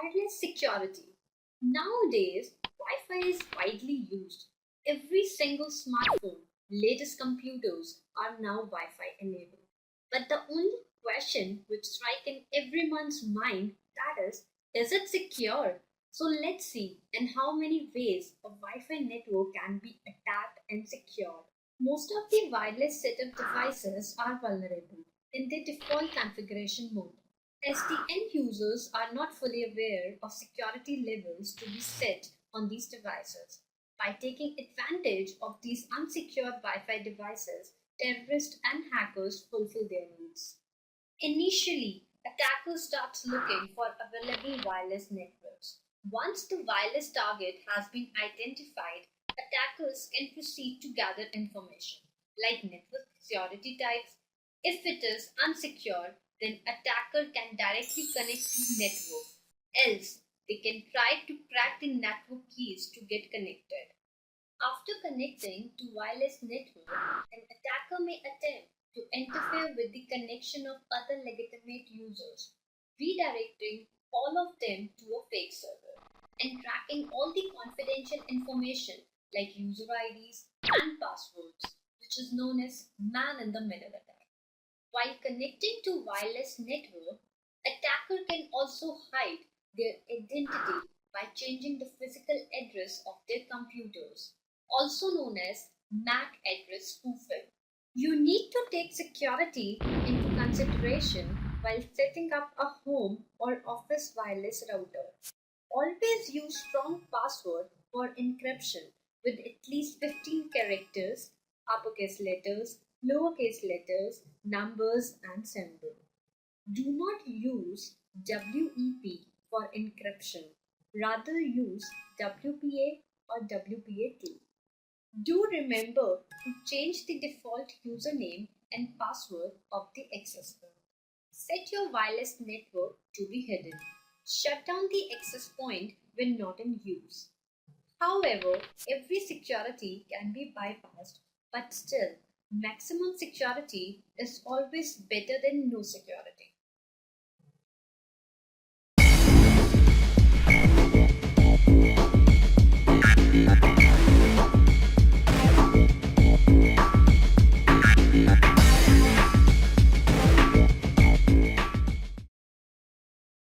Wireless security. Nowadays, Wi-Fi is widely used. Every single smartphone, latest computers are now Wi-Fi enabled. But the only question which strikes in everyone's mind that is it secure? So let's see in how many ways a Wi-Fi network can be attacked and secured. Most of the wireless setup devices are vulnerable in their default configuration mode, as the end users are not fully aware of security levels to be set on these devices. By taking advantage of these unsecured Wi Fi devices, terrorists and hackers fulfill their needs. Initially, attackers start looking for available wireless networks. Once the wireless target has been identified, attackers can proceed to gather information like network security types. If it is unsecured, then attacker can directly connect to network. Else, they can try to crack the network keys to get connected. After connecting to wireless network, an attacker may attempt to interfere with the connection of other legitimate users, redirecting all of them to a fake server and tracking all the confidential information like user IDs and passwords, which is known as man in the middle attack. While connecting to wireless network, attacker can also hide their identity by changing the physical address of their computers, also known as MAC address spoofing. You need to take security into consideration while setting up a home or office wireless router. Always use strong password for encryption with at least 15 characters, uppercase letters, lowercase letters, numbers, and symbol. Do not use WEP for encryption. Rather use WPA or WPA2. Do remember to change the default username and password of the access point. Set your wireless network to be hidden. Shut down the access point when not in use. However, every security can be bypassed, but still, maximum security is always better than no security.